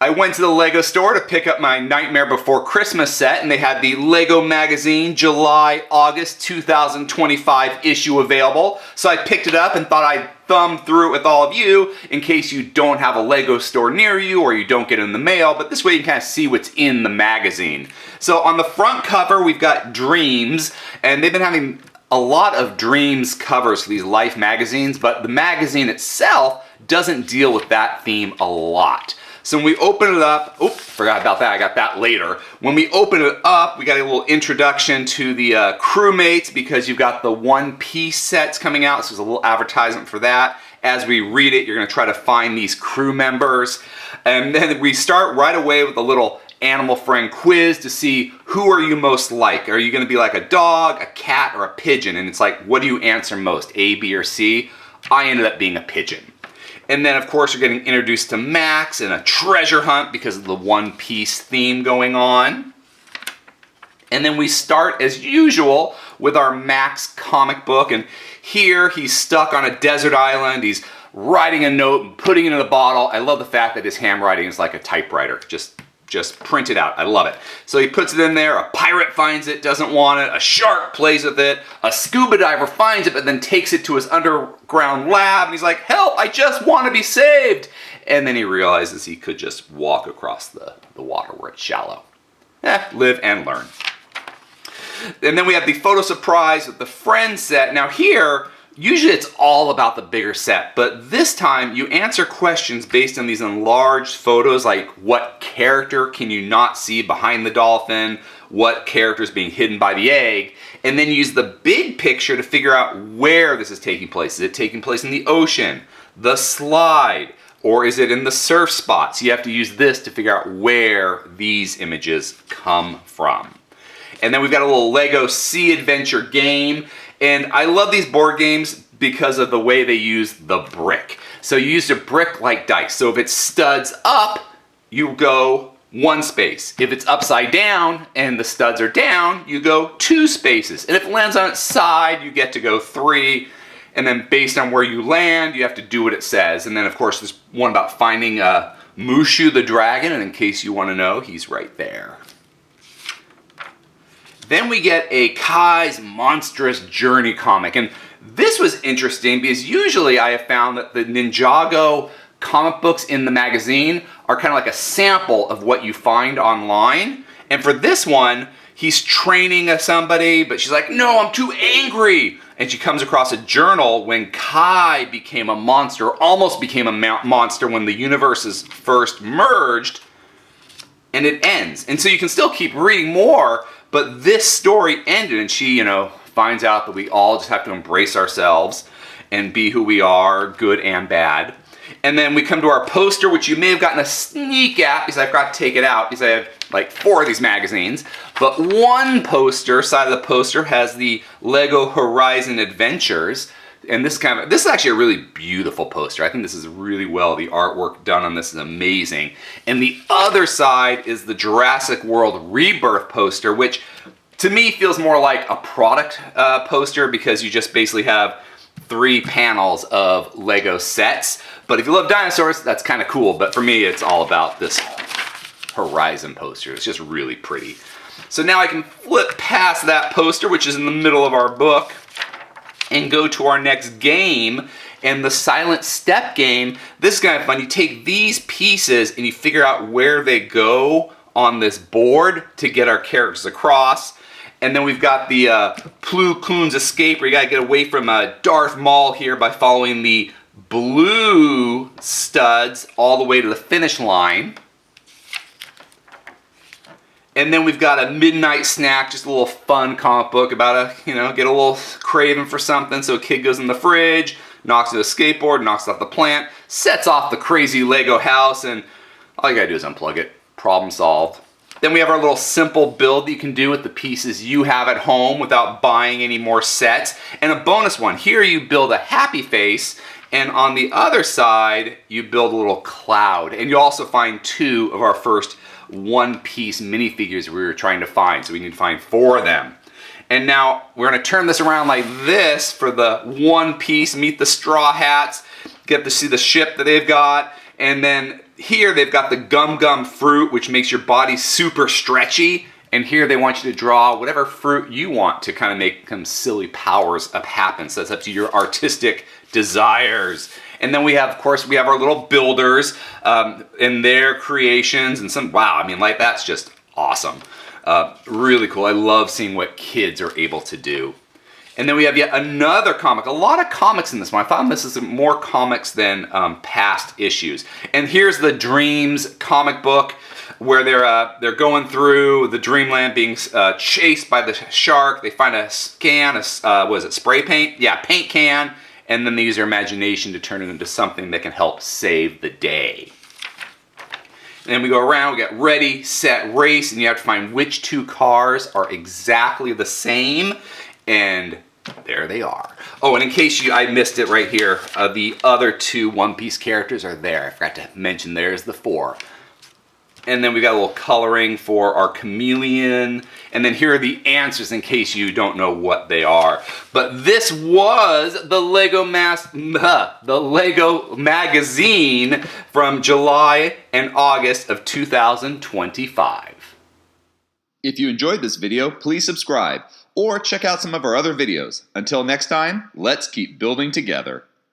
I went to the Lego store to pick up my Nightmare Before Christmas set, and they had the Lego Magazine July-August 2025 issue available. So I picked it up and thought I'd thumb through it with all of you in case you don't have a Lego store near you or you don't get it in the mail, but this way you can kind of see what's in the magazine. So on the front cover we've got Dreams, and they've been having a lot of Dreams covers for these Life magazines, but the magazine itself doesn't deal with that theme a lot. So when we open it up, oh, forgot about that, I got that later. When we open it up, we got a little introduction to the crewmates because you've got the One Piece sets coming out, so there's a little advertisement for that. As we read it, you're gonna try to find these crew members. And then we start right away with a little animal friend quiz to see who are you most like. Are you gonna be like a dog, a cat, or a pigeon? And it's like, what do you answer most, A, B, or C? I ended up being a pigeon. And then of course you're getting introduced to Max and a treasure hunt because of the One Piece theme going on. And then we start as usual with our Max comic book, and here he's stuck on a desert island. He's writing a note and putting it in a bottle. I love the fact that his handwriting is like a typewriter. Just print it out. I love it. So he puts it in there, a pirate finds it, doesn't want it, a shark plays with it, a scuba diver finds it but then takes it to his underground lab and he's like, help, I just want to be saved. And then he realizes he could just walk across the water where it's shallow. Live and learn. And then we have the photo surprise with the friend set. Now here, usually it's all about the bigger set, but this time you answer questions based on these enlarged photos, like what character can you not see behind the dolphin, what character is being hidden by the egg, and then use the big picture to figure out where this is taking place. Is it taking place in the ocean, the slide, or is it in the surf spot? So you have to use this to figure out where these images come from. And then we've got a little Lego Sea Adventure game. And I love these board games because of the way they use the brick. So you use a brick like dice. So if it studs up, you go 1 space. If it's upside down and the studs are down, you go 2 spaces. And if it lands on its side, you get to go 3. And then based on where you land, you have to do what it says. And then of course there's one about finding Mushu the dragon. And in case you want to know, he's right there. Then we get a Kai's Monstrous Journey comic, and this was interesting because usually I have found that the Ninjago comic books in the magazine are kind of like a sample of what you find online, and for this one, he's training somebody, but she's like, no, I'm too angry, and she comes across a journal when Kai became a monster, almost became a monster when the universes first merged, and it ends. And so you can still keep reading more, but this story ended and she, finds out that we all just have to embrace ourselves and be who we are, good and bad. And then we come to our poster, which you may have gotten a sneak at because I forgot to take it out because I have like 4 of these magazines. But one poster, side of the poster, has the Lego Horizon Adventures. And this is actually a really beautiful poster. I think this is really well, the artwork done on this is amazing. And the other side is the Jurassic World Rebirth poster, which to me feels more like a product poster because you just basically have 3 panels of Lego sets. But if you love dinosaurs, that's kind of cool. But for me, it's all about this Horizon poster. It's just really pretty. So now I can flip past that poster, which is in the middle of our book, and go to our next game, and the Silent Step game. This is kind of fun. You take these pieces and you figure out where they go on this board to get our characters across. And then we've got the Plo Koon's Escape, where you gotta get away from Darth Maul here by following the blue studs all the way to the finish line. And then we've got a Midnight Snack, just a little fun comic book about get a little craving for something. So a kid goes in the fridge, knocks out a skateboard, knocks off the plant, sets off the crazy Lego house, and all you gotta do is unplug it. Problem solved. Then we have our little simple build that you can do with the pieces you have at home without buying any more sets. And a bonus one, here you build a happy face, and on the other side, you build a little cloud. And you also find 2 of our first one-piece minifigures we were trying to find. So we need to find 4 of them. And now we're gonna turn this around like this for the one piece, meet the Straw Hats, get to see the ship that they've got, and then here they've got the gum fruit, which makes your body super stretchy. And here they want you to draw whatever fruit you want to kind of make some silly powers up happen. So that's up to your artistic desires. And then we have, of course, we have our little builders and their creations and some, wow, I mean, like that's just awesome. Really cool. I love seeing what kids are able to do. And then we have yet another comic. A lot of comics in this one. I found this is more comics than past issues. And here's the Dreams comic book, where they're going through the dreamland, being chased by the shark. They find a can, what is it, spray paint? Yeah, paint can, and then they use their imagination to turn it into something that can help save the day. And then we go around, we get ready, set, race, and you have to find which two cars are exactly the same, and there they are. Oh, and in case I missed it right here, the other two One Piece characters are there. I forgot to mention there's the 4. And then we got a little coloring for our chameleon. And then here are the answers in case you don't know what they are. But this was the LEGO Magazine from July and August of 2025. If you enjoyed this video, please subscribe or check out some of our other videos. Until next time, let's keep building together.